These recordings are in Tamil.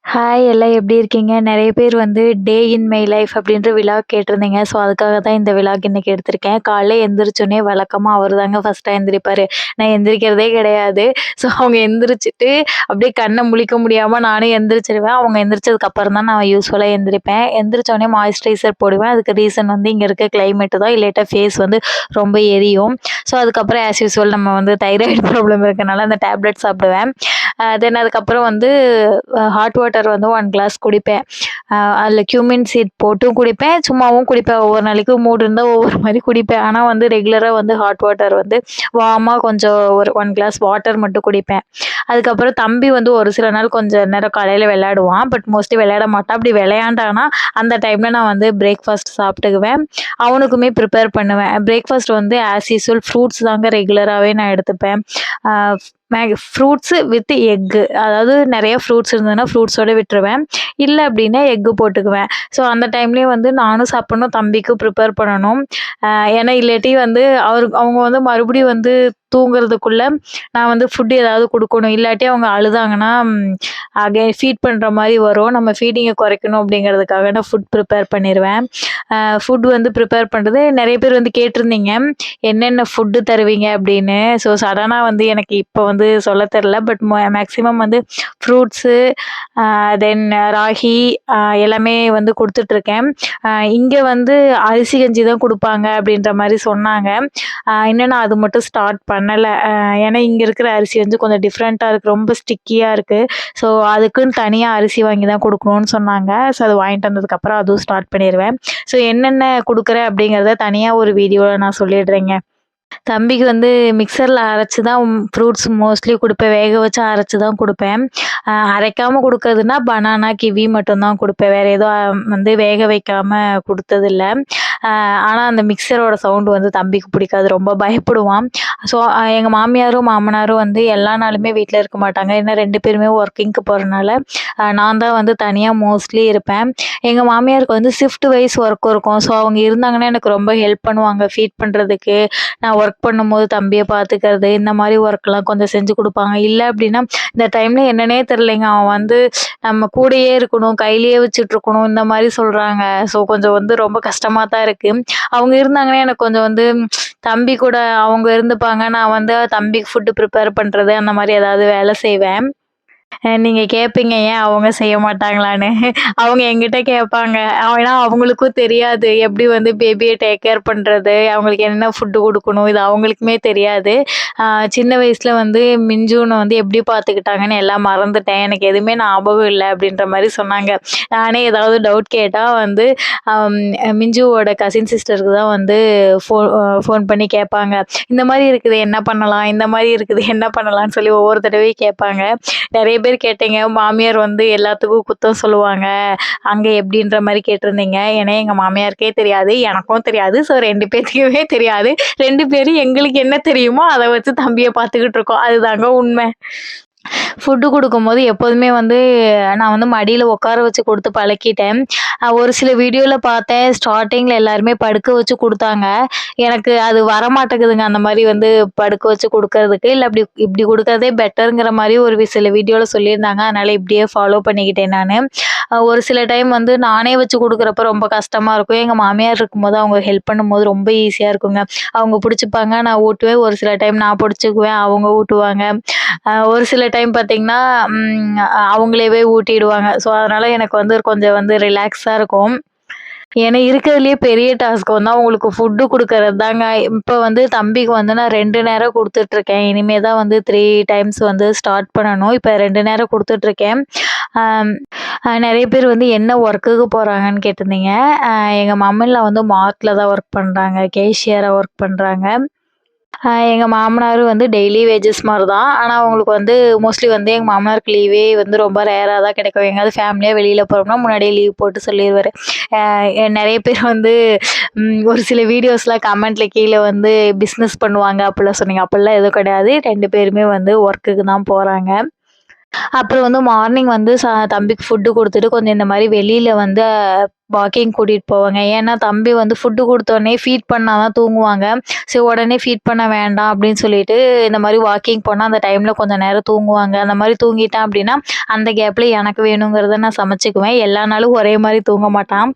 ஹாய் எல்லாம் எப்படி இருக்கீங்க? நெறைய பேர் வந்து டே இன் மை லைஃப் அப்படின்ற விலாக் கேட்டிருந்தீங்க. ஸோ, அதுக்காக தான் இந்த விலாக் இன்னைக்கு எடுத்திருக்கேன். காலைல எந்திரிச்சோனே வழக்கமா அவரு தாங்க ஃபர்ஸ்ட்டா எந்திரிப்பாரு. நான் எந்திரிக்கிறதே கிடையாது. ஸோ, அவங்க எந்திரிச்சுட்டு அப்படியே கண்ண முழிக்க முடியாம நானும் எந்திரிச்சுருவேன். அவங்க எந்திரிச்சதுக்கு அப்புறம் தான் நான் யூசுவலா எந்திரிப்பேன். எந்திரிச்சோனே மாய்ஸ்சரைசர் போடுவேன். அதுக்கு ரீசன் வந்து இங்க இருக்க கிளைமேட் தான். இல்லாட்டா ஃபேஸ் வந்து ரொம்ப எரியும். ஸோ, அதுக்கப்புறம் ஆஸ் யூசுவல் நம்ம வந்து தைராய்டு ப்ராப்ளம் இருக்கனால அந்த டேப்லெட் சாப்பிடுவேன். தென் அதுக்கப்புறம் வந்து ஹாட் வாட்டர் வந்து 1 கிளாஸ் குடிப்பேன். அதில கியூமின் சீட் போட்டும் குடிப்பேன். சும்மாவும் குடிப்பேன். ஒவ்வொரு நாளைக்கு மூடு இருந்தா ஒவ்வொரு மாரி குடிப்பேன். ஆனா வந்து ரெகுலரா வந்து ஹாட் வாட்டர் வந்து வார்மா கொஞ்சம் ஒரு 1 கிளாஸ் வாட்டர் மட்டும் குடிப்பேன். அதுக்கப்புறம் தம்பி வந்து ஒரு சில நாள் கொஞ்சம் நேரம் காலையில விளையாடுவான். பட் மோஸ்ட்லி விளையாட மாட்டான். அப்படி விளையாண்டான்னா, அந்த டைம்ல நான் வந்து பிரேக்ஃபாஸ்ட் சாப்பிட்டுக்குவேன். அவனுக்குமே ப்ரிப்பேர் பண்ணுவேன். பிரேக்ஃபாஸ்ட் வந்து ஆஸ் யூசுவல் ஃப்ரூட்ஸ் தாங்க ரெகுலராவே நான் எடுத்துப்பேன். அ ஃப்ரூட்ஸு வித் எக்கு. அதாவது நெறைய ஃப்ரூட்ஸ் இருந்ததுன்னா ஃப்ரூட்ஸோட விட்டுருவேன். இல்ல அப்டின்னா எக்கு போட்டுக்குவேன். ஸோ அந்த டைம்லயும் வந்து நானும் சாப்பிடணும், தம்பிக்கும் ப்ரிப்பேர் பண்ணணும். ஏன்னா இல்லாட்டி வந்து அவங்க வந்து மறுபடியும் வந்து தூங்குறதுக்குள்ள நான் வந்து ஃபுட் ஏதாவது குடுக்கணும். இல்லாட்டி அவங்க அழுதாங்கன்னா, ஃபீட் பண்ற மாரி வரும். நம்ம ஃபீடிங்க குறைக்கணும் அப்படிங்கிறதுக்காக நான் ஃபுட் ப்ரிப்பேர் பண்ணிருவேன். ஃபுட் வந்து ப்ரிப்பேர் பண்றது நெறைய பேர் வந்து கேட்டிருந்தீங்க. என்னென்ன ஃபுட்டு தருவீங்க அப்படின்னு. ஸோ சடனா வந்து எனக்கு இப்போ வந்து சொல்ல தெரியல. பட் மேக்ஸிமம் வந்து ஃப்ரூட்ஸு, தென் ராகி எல்லாமே வந்து குடுத்துட்ருக்கேன். இங்க வந்து அரிசி கஞ்சி தான் குடுப்பாங்க அப்படின்ற மாரி சொன்னாங்க. இன்னும் நான் அது மட்டும் ஸ்டார்ட் பண்ணல. ஏன்னா இங்க இருக்கிற அரிசி வந்து கொஞ்சம் டிஃப்ரெண்ட்டா இருக்கு. ரொம்ப ஸ்டிக்கியா இருக்கு. ஸோ அதுக்குன்னு தனியா அரிசி வாங்கி தான் குடுக்கணும்னு சொன்னாங்க. ஸோ அது வாங்கிட்டு வந்ததுக்கப்புறம் அதுவும் ஸ்டார்ட் பண்ணிருவேன். ஸோ என்னென்ன குடுக்குறேன் அப்படிங்கிறத தனியா ஒரு வீடியோல நான் சொல்லிடுறேங்க. தம்பிக்கு வந்து மிக்ஸர்ல அரைச்சு தான் ஃப்ரூட்ஸ் மோஸ்ட்லி குடுப்பேன். வேக வச்சு அரைச்சு தான் குடுப்பேன். அரைக்காம குடுக்கறதுன்னா பனானா, கிவி மட்டும் தான் குடுப்பேன். வேற எதுவும் வந்து வேக வைக்காம குடுத்ததில்ல. ஆனா அந்த மிக்ஸரோட சவுண்ட் வந்து தம்பிக்கு பிடிக்காது. ரொம்ப பயப்படுவான். ஸோ எங்க மாமியாரும், மாமனாரும் வந்து எல்லா நாளுமே வீட்ல இருக்க மாட்டாங்க. ஏன்னா 2 பேருமே ஒர்க்கிங்க்கு போறனால, நான் தான் வந்து தனியா மோஸ்ட்லி இருப்பேன். எங்க மாமியாருக்கு வந்து ஷிஃப்ட் வைஸ் ஒர்க் இருக்கும். ஸோ அவங்க இருந்தாங்கன்னா எனக்கு ரொம்ப ஹெல்ப் பண்ணுவாங்க. ஃபீட் பண்றதுக்கு, நான் ஒர்க் பண்ணும்போது தம்பிய பார்த்துக்கிறது, இந்த மாரி ஒர்க்லாம் கொஞ்சம் செஞ்சு குடுப்பாங்க. இல்ல அப்டின்னா, இந்த டைம்ல என்னன்னே தெரியலைங்க. அவன் வந்து நம்ம கூடயே இருக்கணும், கையிலேயே வச்சுட்ருக்கணும், இந்த மாரி சொல்றாங்க. ஸோ கொஞ்சம் வந்து ரொம்ப கஷ்டமா தான் இருக்கு. அவங்க இருந்தாங்கன்னா எனக்கு கொஞ்சம் வந்து தம்பி கூட அவங்க இருந்துப்பாங்க. நான் வந்து தம்பிக்கு ஃபுட் ப்ரிப்பேர் பண்றது, அந்த மாரி ஏதாவது வேலை செய்வேன். நீங்க கேட்பீங்க ஏன் அவங்க செய்ய மாட்டாங்களான்னு. அவங்க என்கிட்ட கேட்பாங்க. ஏன்னா அவங்களுக்கும் தெரியாது. எப்படி வந்து பேபிய டேக் கேர் பண்றது, அவங்களுக்கு என்ன ஃபுட் குடுக்கணும், இது அவங்களுக்குமே தெரியாது. அ சின்ன வயசுல வந்து மிஞ்சுன வந்து எப்படி பார்த்துக்கிட்டாங்கன்னு எல்லாம் மறந்துட்டேன். எனக்கு எதுவுமே ஞாபகம் இல்ல அப்படின்ற மாரி சொன்னாங்க. நானே ஏதாவது டவுட் கேட்டா வந்து அம் மிஞ்சுவோட கசின் சிஸ்டருக்கு தான் வந்து ஃபோன் பண்ணி கேட்பாங்க. இந்த மாரி இருக்குது என்ன பண்ணலாம்? இந்த மாரி இருக்குது என்ன பண்ணலான்னு சொல்லி ஒவ்வொரு தடவையும் கேட்பாங்க. நெறைய பேர் கேட்டீங்க. மாமியார் வந்து எல்லாத்துக்கும் குத்தம் சொல்லுவாங்க. அங்க எப்படின்ற மாரி கேட்டிருந்தீங்க. ஏன்னா எங்க மாமியாருக்கே தெரியாது. எனக்கும் தெரியாது. ஸோ 2 பேத்துக்குமே தெரியாது. 2 பேரும் எங்களுக்கு என்ன தெரியுமோ அத வச்சு தம்பிய பார்த்துக்கிட்டு இருக்கோம். அதுதாங்க உண்ம. ஃபுட்டு குடுக்கும்போது எப்போதுமே வந்து நான் வந்து மடியில உட்கார வச்சு குடுத்து பழக்கிட்டேன். ஒரு சில வீடியோல பார்த்தேன். ஸ்டார்ட்டிங்ல எல்லாருமே படுக்க வச்சு குடுத்தாங்க. எனக்கு அது வரமாட்டேங்குதுங்க. அந்த மாரி வந்து படுக்க வச்சு குடுக்கறதுக்கு. இல்ல இப்படி குடுக்கறதே பெட்டர்ங்கிற மாரி ஒரு சில வீடியோல சொல்லியிருந்தாங்க. அதனால இப்படியே ஃபாலோ பண்ணிக்கிட்டேன் நானு. ஒரு சில டைம் வந்து நானே வச்சு குடுக்குறப்ப ரொம்ப கஷ்டமா இருக்கும். எங்க மாமியார் இருக்கும்போது அவங்க ஹெல்ப் பண்ணும்போது ரொம்ப ஈஸியா இருக்குங்க. அவங்க புடிச்சுப்பாங்க, நான் ஊட்டுவேன். ஒரு சில டைம் நான் புடிச்சுக்குவேன், அவங்க ஊட்டுவாங்க. ஒரு சில டைம் பார்த்தீங்கன்னா, அவங்களேவே ஊட்டிடுவாங்க. ஸோ, அதனால எனக்கு வந்து கொஞ்சம் வந்து ரிலாக்ஸா இருக்கும். ஏன்னா இருக்கிறதுலயே பெரிய டாஸ்க் வந்து அவங்களுக்கு ஃபுட்டு குடுக்கறது தாங்க. இப்ப வந்து தம்பிக்கு வந்து நான் 2 நேரம் குடுத்துட்டுருக்கேன். இனிமே தான் வந்து 3 டைம்ஸ் வந்து ஸ்டார்ட் பண்ணணும். இப்ப 2 நேரம் குடுத்துட்டுருக்கேன். அம் நெறைய பேர் வந்து என்ன ஒர்க்குக்கு போறாங்கன்னு கேட்டிருந்தீங்க. எங்க மம்மி-இன்-லா வந்து மார்ட்ல தான் ஒர்க் பண்றாங்க. கேஷியரா ஒர்க் பண்றாங்க. எங்க மாமனாரும் வந்து டெய்லி வேஜஸ் மாரி தான். ஆனா, அவங்களுக்கு வந்து மோஸ்ட்லி வந்து எங்க மாமனாருக்கு லீவே வந்து ரொம்ப ரேரா தான் கிடைக்கும். எங்கேயாவது ஃபேமிலியா வெளியில போறோம்னா, முன்னாடியே லீவ் போட்டு சொல்லிருவாரு. நெறைய பேர் வந்து ஒரு சில வீடியோஸ்லாம் கமெண்ட்ல கீழ வந்து பிஸ்னஸ் பண்ணுவாங்க அப்டிலாம் சொன்னீங்க. அப்டிலாம் எதுவும் கிடையாது. 2 பேருமே வந்து ஒர்க்குக்கு தான் போறாங்க. அப்புறம் வந்து மார்னிங் வந்து தம்பிக்கு ஃபுட்டு குடுத்துட்டு கொஞ்சம் இந்த மாரி வெளியில வந்து வாக்கிங் கூட்டிட்டு போவேங்க. ஏன்னா தம்பி வந்து ஃபுட்டு குடுத்தோனே ஃபீட் பண்ணா தான் தூங்குவாங்க. சரி உடனே ஃபீட் பண்ண வேண்டாம் அப்படின்னு சொல்லிட்டு, இந்த மாரி வாக்கிங் போனா அந்த டைம்ல கொஞ்சம் நேரம் தூங்குவாங்க. அந்த மாரி தூங்கிட்டான் அப்படின்னா, அந்த கேப்ல எனக்கு வேணுங்கிறத நான் சமைச்சுக்குவேன். எல்லா நாளும் ஒரே மாரி தூங்க மாட்டான்.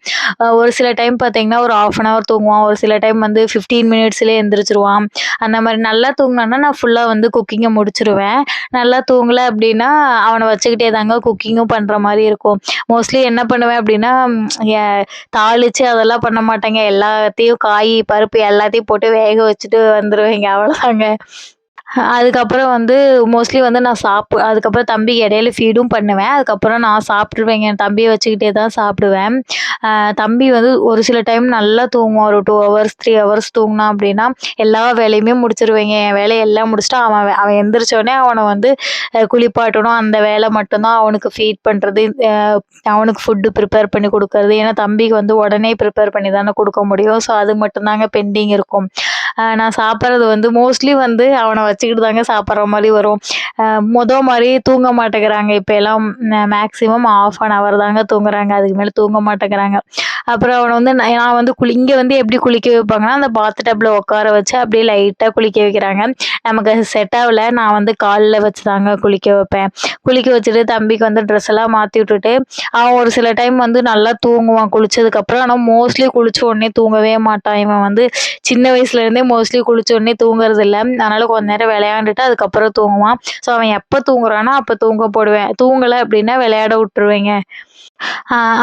ஒரு சில டைம் பார்த்தீங்கன்னா, ஒரு 1/2 அன் ஹவர் தூங்குவான். ஒரு சில டைம் வந்து 15 மினிட்ஸ்லயே எந்திரிச்சுருவான். அந்த மாரி நல்லா தூங்குனான்னா, நான் ஃபுல்லா வந்து குக்கிங்க முடிச்சுருவேன். நல்லா தூங்கல அப்படின்னா, அவன வச்சுக்கிட்டே தாங்க குக்கிங்கும் பண்ற மாரி இருக்கும். மோஸ்ட்லி என்ன பண்ணுவேன் அப்படின்னா, தாளிச்சு அதெல்லாம் பண்ண மாட்டேங்க. எல்லாத்தையும் காய், பருப்பு எல்லாத்தையும் போட்டு வேக வச்சுட்டு வந்துருவேங்க. அவ்வளோதாங்க. அதுக்கப்புறம் வந்து மோஸ்ட்லி வந்து நான் அதுக்கப்புறம் தம்பிக்கு இடையில ஃபீடும் பண்ணுவேன். அதுக்கப்புறம் நான் சாப்பிட்டுருவேங்க. என் தம்பிய வச்சுக்கிட்டே தான் சாப்பிடுவேன். தம்பி வந்து ஒரு சில டைம் நல்லா தூங்குவான். ஒரு 2 ஹவர்ஸ், 3 ஹவர்ஸ் தூங்குனான் அப்படின்னா, எல்லா வேலையுமே முடிச்சுருவேங்க. என் வேலைய எல்லாம் முடிச்சுட்டு அவன் அவன் எந்திரிச்ச உடனே அவன வந்து குளிப்பாட்டணும். அந்த வேலை மட்டும் தான் அவனுக்கு ஃபீட் பண்றது. அவனுக்கு ஃபுட்டு ப்ரிப்பேர் பண்ணி குடுக்கறது. ஏன்னா தம்பிக்கு வந்து உடனே ப்ரிப்பேர் பண்ணி தானே குடுக்க முடியும். ஸோ அது மட்டும் தாங்க பெண்டிங் இருக்கும். நான் சாப்பிடுறது வந்து மோஸ்ட்லி வந்து அவன வச்சுக்கிட்டு தாங்க சாப்பிடுற மாரி வரும். மாரி தூங்க மாட்டேங்கிறாங்க. இப்ப எல்லாம் மேக்ஸிமம் 1/2 அன் ஹவர் தாங்க தூங்குறாங்க. அதுக்கு மேல தூங்க மாட்டேங்கிறாங்க. அப்புறம் அவன வந்து நான் வந்து இங்க வந்து எப்படி குளிக்க வைப்பாங்கன்னா, அந்த பாத் டப்ல உட்கார வச்சு அப்படியே லைட்டா குளிக்க வைக்கிறாங்க. நமக்கு அது செட் ஆவல. நான் வந்து கால்ல வச்சு தாங்க குளிக்க வைப்பேன். குளிக்க வச்சுட்டு தம்பிக்கு வந்து ட்ரெஸ் எல்லாம் மாத்தி விட்டுட்டு, அவன் ஒரு சில டைம் வந்து நல்லா தூங்குவான் குளிச்சதுக்கப்புறம். ஆனா மோஸ்ட்லி குளிச்ச உடனே தூங்கவே மாட்டான். இவன் வந்து சின்ன வயசுல இருந்தே மோஸ்ட்லி குளிச்ச உடனே தூங்குறது இல்ல. அதனால கொஞ்ச நேரம் விளையாண்டுட்டு அதுக்கப்புறம் தூங்குவான். ஸோ அவன் எப்ப தூங்குறானோ அப்ப தூங்க போடுவேன். தூங்கல அப்படின்னா விளையாட விட்டுருவேங்க.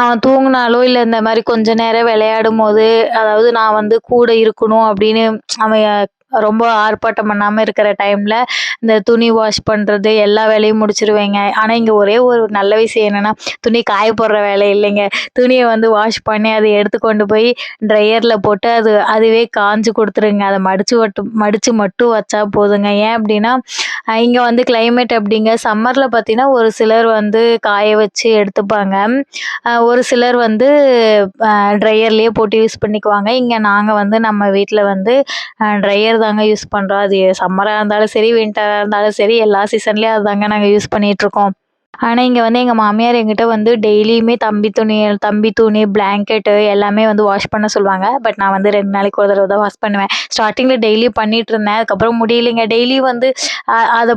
அவன் தூங்குனாலோ, இல்ல இந்த மாரி கொஞ்ச நேரம் விளையாடும்போது, அதாவது நான் வந்து கூட இருக்கணும் அப்படின்னு அவன் ரொம்ப ஆர்ப்பாட்டம் பண்ணாம இருக்கிற டைம்ல, இந்த துணி வாஷ் பண்றது எல்லா வேலையும் முடிச்சுருவேங்க. ஆனா இங்க ஒரே ஒரு நல்ல விஷயம் என்னன்னா, துணி காய போடுற வேலை இல்லைங்க. துணிய வந்து வாஷ் பண்ணி அத எடுத்து கொண்டு போய் ட்ரையர்ல போட்டு அதுவே காஞ்சு குடுத்துருங்க. அத மடிச்சு மட்டும் வச்சா போதுங்க. ஏன் அப்படின்னா, இங்க வந்து கிளைமேட் எப்படிங்க, சம்மர்ல பார்த்தீங்கன்னா, ஒரு சிலர் வந்து காய வச்சு எடுத்துப்பாங்க. ஒரு சிலர் வந்து ட்ரையர்லயே போட்டு யூஸ் பண்ணிக்குவாங்க. இங்க நாங்க வந்து நம்ம வீட்ல வந்து ட்ரையர் தாங்க யூஸ் பண்றோம். அது சம்மரா இருந்தாலும் சரி, வின்டரா இருந்தாலும் சரி, எல்லா சீசன்லயும் அதாங்க நாங்க யூஸ் பண்ணிட்டுருக்கோம். ஆனா, இங்க வந்து எங்க மாமியார் என்கிட்ட வந்து டெய்லியுமே தம்பி துணி, பிளாங்கெட்டு எல்லாமே வந்து வாஷ் பண்ண சொல்லுவாங்க. பட் நான் வந்து 2 நாளைக்கு ஒரு தடவ தான் வாஷ் பண்ணுவேன். ஸ்டார்ட்டிங்ல டெய்லி பண்ணிட்டுருந்தேன். அதுக்கப்புறம் முடியலைங்க. டெய்லி வந்து அத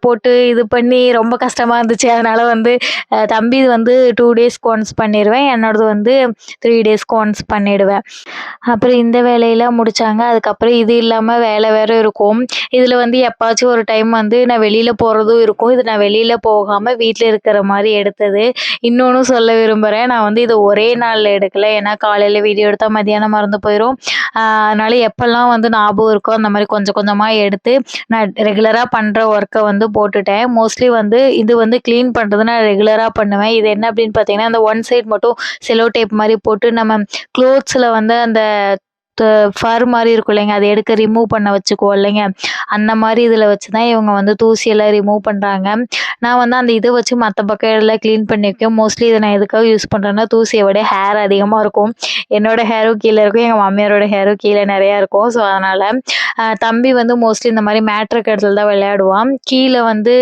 போட்டு இது பண்ணி ரொம்ப கஷ்டமா இருந்துச்சு. அதனால வந்து தம்பிது வந்து 2 டேஸ்க்கு ஒன்ஸ் பண்ணிருவேன். என்னோடது வந்து 3 டேஸ்க்கு ஒன்ஸ் பண்ணிடுவேன். அப்புறம் இந்த வேலையெல்லாம் முடிச்சாங்க. அதுக்கப்புறம் இது இல்லாம வேலை வேற இருக்கும். இதுல வந்து எப்பாச்சும் ஒரு டைம் வந்து நான் வெளியில போறதும் இருக்கும். இது நான் வெளியில போகாம வீட்ல இருக்கிற மாரி எடுத்தது. இன்னொன்னும் சொல்ல விரும்புறேன். நான் வந்து இத ஒரே நாள்ல எடுக்கல. ஏன்னா காலையில வீடியோ எடுத்தா மதியானம் மறந்து போயிரும். அதனால எப்பல்லாம் வந்து ஞாபகம் இருக்கோ அந்த மாரி கொஞ்சம் கொஞ்சமா எடுத்து நான் ரெகுலரா பண்ற ஒர்க்க வந்து போட்டுட்டேன். மோஸ்ட்லி வந்து இது வந்து கிளீன் பண்றது நான் ரெகுலரா பண்ணுவேன். இது என்ன அப்படின்னு பார்த்தீங்கன்னா, அந்த ஒன் சைட் மட்டும் செல்லோ டேப் மாரி போட்டு நம்ம குளோத்ஸ்ல வந்து அந்த த ஃபர் மாரி இருக்கும் இல்லைங்க, அத எடுக்க ரிமூவ் பண்ண வச்சுக்குவோம் இல்லைங்க, அந்த மாரி இதில வச்சு தான் இவங்க வந்து தூசியெல்லாம் ரிமூவ் பண்றாங்க. நான் வந்து அந்த இத வச்சு மத்த பக்கம் எல்லாம் கிளீன் பண்ணி வைப்பேன். மோஸ்ட்லி இத நான் எதுக்காக யூஸ் பண்றேன்னா, தூசிய விட ஹேர் அதிகமா இருக்கும். என்னோட ஹேரும் கீழ இருக்கும். எங்க மாமியாரோட ஹேரும் கீழ நெறையா இருக்கும். ஸோ, அதனால தம்பி வந்து மோஸ்ட்லி இந்த மாரி மேட் இருக்க இடத்துல தான் விளையாடுவான். கீழ வந்து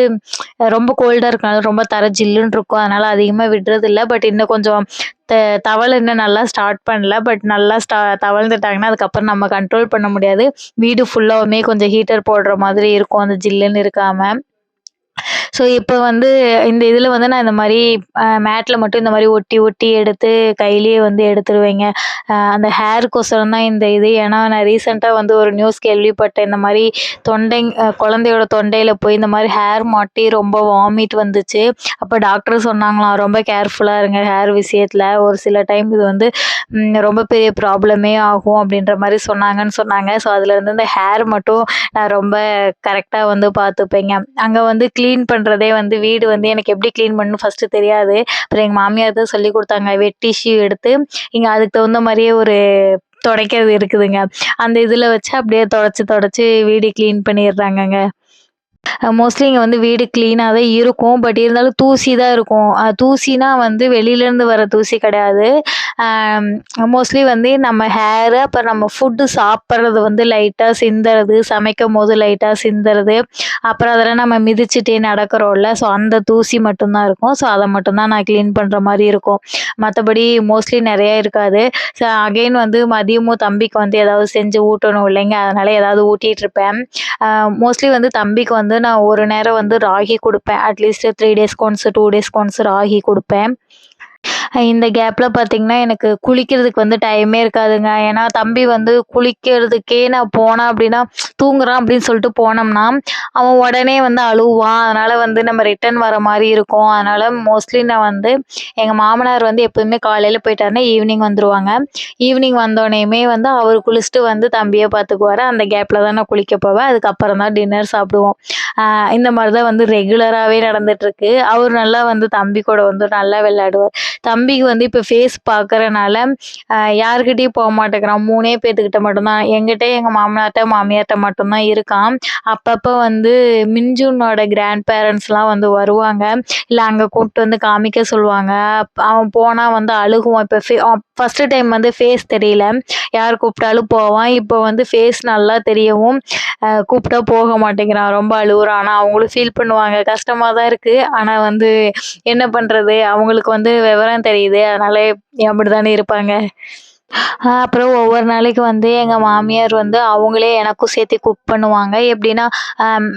ரொம்ப கோல்டா இருக்கனால ரொம்ப தரை ஜில்லுன்னு இருக்கும். அதனால அதிகமா விடுறதில்ல. பட் இன்னும் கொஞ்சம் த தவழ இன்னும் நல்லா ஸ்டார்ட் பண்ணல. பட் நல்லா தவழ்ந்துட்டாங்கன்னா, அதுக்கப்புறம் நம்ம கண்ட்ரோல் பண்ண முடியாது. வீடு ஃபுல்லாவுமே கொஞ்சம் ஹீட்டர் போடுற மாதிரி இருக்கும். அந்த ஜில்லுன்னு இருக்காம. ஸோ, இப்ப வந்து இந்த இதில வந்து நான் இந்த மாரி மேட்ல மட்டும் இந்த மாரி ஒட்டி, ஒட்டி எடுத்து கையிலேயே வந்து எடுத்துருவேங்க. அந்த ஹேருக்கோசரம் தான் இந்த இது. ஏன்னா, நான் ரீசென்ட்டா வந்து ஒரு நியூஸ் கேள்விப்பட்டேன். இந்த மாரி குழந்தையோட தொண்டையில போய் இந்த மாரி ஹேர் மாட்டி ரொம்ப வாமிட் வந்துச்சு. அப்ப டாக்டர் சொன்னாங்களாம், "ரொம்ப கேர்ஃபுல்லா இருங்க ஹேர் விஷயத்துல. ஒரு சில டைம் இது வந்து ரொம்ப பெரிய ப்ராப்ளமே ஆகும்." அப்படின்ற மாரி சொன்னாங்க. ஸோ, அதுலேருந்து இந்த ஹேர் மட்டும் நான் ரொம்ப கரெக்ட்டா வந்து பார்த்துப்பேங்க. அங்க வந்து கிளீன் பண்றதே வந்து வீடு வந்து எனக்கு எப்படி கிளீன் பண்ணணும்னு ஃபர்ஸ்ட்டு தெரியாது. அப்புறம் எங்க மாமியார் தான் சொல்லிக் குடுத்தாங்க. வெட் டிஷ்யூ எடுத்து இங்க அதுக்கு தகுந்த மாரியே ஒரு துடைக்கிறது இருக்குதுங்க. அந்த இதில வச்சு அப்படியே தொடச்சு தொடச்சு வீடு கிளீன் பண்ணிடுறாங்கங்க. மோஸ்ட்லி இங்க வந்து வீடு கிளீனா தான் இருக்கும். பட் இருந்தாலும் தூசி தான் இருக்கும். தூசினா வந்து வெளியிலேருந்து வர தூசி கிடையாது. அம் மோஸ்ட்லி வந்து நம்ம ஹேரு, அப்புறம் நம்ம ஃபுட்டு சாப்பிட்றது வந்து லைட்டா சிந்துறது, சமைக்கும்போது லைட்டா சிந்துறது, அப்புறம் அதெல்லாம் நம்ம மிதிச்சுட்டே நடக்கிறோம்ல, ஸோ அந்த தூசி மட்டும் தான் இருக்கும். ஸோ அத மட்டும் தான் நான் கிளீன் பண்ற மாரி இருக்கும். மத்தபடி மோஸ்ட்லி நெறைய இருக்காது. அகைன் வந்து மதியமும் தம்பிக்கு வந்து ஏதாவது செஞ்சு ஊட்டணும் இல்லைங்க, அதனால ஏதாவது ஊட்டிட்டுருப்பேன். மோஸ்ட்லி வந்து தம்பிக்கு வந்து நான் ஒரு நேரம் வந்து ராகி குடுப்பேன். அட்லீஸ்ட் 3 டேஸ்க்கு ஒன்ஸ், 2 டேஸ்க்கு ஒன்ஸ் ராகி குடுப்பேன். இந்த கேப்ல பார்த்தீங்கன்னா, எனக்கு குளிக்கிறதுக்கு வந்து டைமே இருக்காதுங்க. ஏன்னா, தம்பி வந்து குளிக்கிறதுக்கே நான் போனேன் அப்டின்னா, தூங்குறான் அப்டின்னு சொல்லிட்டு போனோம்னா, அவன் உடனே வந்து அழுவான். அதனால வந்து நம்ம ரிட்டர்ன் வர மாரி இருக்கும். அதனால மோஸ்ட்லி நான் வந்து எங்க மாமனார் வந்து எப்பவுமே காலையில போயிட்டாருன்னா, ஈவினிங் வந்துருவாங்க. ஈவினிங் வந்தோனேயுமே வந்து அவரு குளிச்சுட்டு வந்து தம்பிய பார்த்துக்குவாரு. அந்த கேப்ல தான் நான் குளிக்க போவேன். அதுக்கப்புறம் தான் டின்னர் சாப்பிடுவோம். அ இந்த மாரி தான் வந்து ரெகுலராவே நடந்துட்டுருக்கு. அவரு நல்லா வந்து தம்பி கூட வந்து நல்லா விளையாடுவார். தம்பிக்கு வந்து இப்ப ஃபேஸ் பார்க்கறனால, யார்கிட்டயும் போமாட்டேங்கிறான். 3 பேத்துக்கிட்ட மட்டும் தான். என்கிட்ட, எங்க மாமனார்ட்ட, மாமியார்ட்ட மட்டும் தான் இருக்கான். அப்பப்ப வந்து மின்ஜுனோட கிராண்ட் பேரண்ட்ஸ்லாம் வந்து வருவாங்க. இல்ல அங்க கூட்டு வந்து காமிக்க சொல்லுவாங்க. அவன் போனா வந்து அழுகுவான். இப்ப ஃபர்ஸ்ட்டு டைம் வந்து ஃபேஸ் தெரியல. யார் கூப்பிட்டாலும் போவான். இப்போ வந்து ஃபேஸ் நல்லா தெரியவும், கூப்பிட்டா போக மாட்டேங்கிறான். ரொம்ப அழுவுறான். ஆனா அவங்களும் ஃபீல் பண்ணுவாங்க. கஷ்டமா தான் இருக்கு. ஆனா வந்து என்ன பண்றது? அவங்களுக்கு வந்து விவரம் தெரியுது. அதனால அப்படித்தானே இருப்பாங்க. அப்புறம் ஒவ்வொரு நாளைக்கு வந்து எங்க மாமியார் வந்து அவங்களே எனக்கும் சேர்த்து குக் பண்ணுவாங்க. எப்படின்னா,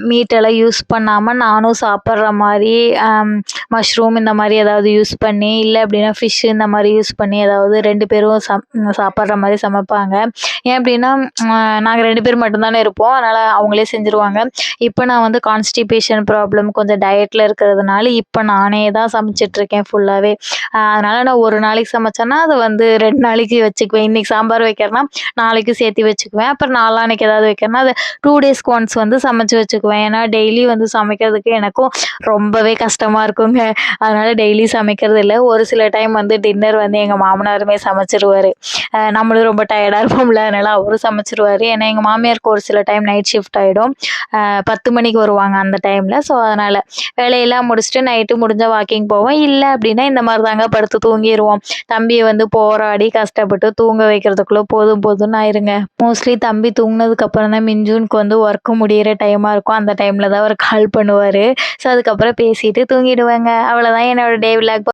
மீட் எல்லாம் யூஸ் பண்ணாம நானும் சாப்பிட்ற மாரி, மஷ்ரூம் இந்த மாரி ஏதாவது யூஸ் பண்ணி, இல்ல அப்படின்னா ஃபிஷ் இந்த மாரி யூஸ் பண்ணி ஏதாவது 2 பேரும் சாப்பிட்ற மாரி சமைப்பாங்க. ஏன் அப்படின்னா, நாங்க 2 பேர் மட்டும் தானே இருப்போம். அதனால அவங்களே செஞ்சுருவாங்க. இப்ப நான் வந்து கான்ஸ்டிபேஷன் ப்ராப்ளம் கொஞ்சம் டயட்ல இருக்கிறதுனால, இப்ப நானே தான் சமைச்சுட்ருக்கேன் ஃபுல்லாவே. அதனால நான் ஒரு நாளைக்கு சமைச்சேன்னா, அத வந்து 2 நாளைக்கு வச்சுக்குவேன். இன்னைக்கு சாம்பார் வைக்கிறேன்னா, நாளைக்கு சேர்த்து வச்சுக்குவேன். அப்புறம் நாளான்னைக்கு ஏதாவது வைக்கிறேன்னா, அத 2 டேஸ்க்கு ஒன்ஸ் வந்து சமைச்சு வச்சுக்குவேன். ஏன்னா டெய்லி வந்து சமைக்கிறதுக்கு எனக்கும் ரொம்பவே கஷ்டமா இருக்குங்க. அதனால டெய்லி சமைக்கிறது இல்ல. ஒரு சில டைம் வந்து டின்னர் வந்து எங்க மாமனாருமே சமைச்சுருவாரு. நம்மளும் ரொம்ப டயர்டா இருப்போம்ல, அதனால அவரும் சமைச்சுருவாரு. ஏன்னா எங்க மாமியாருக்கு ஒரு சில டைம் நைட் ஷிஃப்ட் ஆயிடும். 10 மணிக்கு வருவாங்க அந்த டைம்ல. ஸோ அதனால வேலையெல்லாம் முடிச்சுட்டு நைட்டு முடிஞ்சா வாக்கிங் போவோம். இல்ல அப்படின்னா இந்த மாரி தாங்க படுத்து தூங்கிருவோம். தம்பிய வந்து போராடி கஷ்டப்பட்டு தூங்க வைக்கிறதுக்குள்ள போதும் போதும்ன்னு ஆயிருங்க. மோஸ்ட்லி தம்பி தூங்குனதுக்கு அப்புறம் தான் மிஞ்சுனுக்கு வந்து ஒர்க் முடியிற டைமா இருக்கும். அந்த டைம்ல தான் அவரு கால் பண்ணுவாரு. ஸோ அதுக்கப்புறம் பேசிட்டு தூங்கிடுவேங்க. அவ்வளோதான் என்னோட டே விலாக்.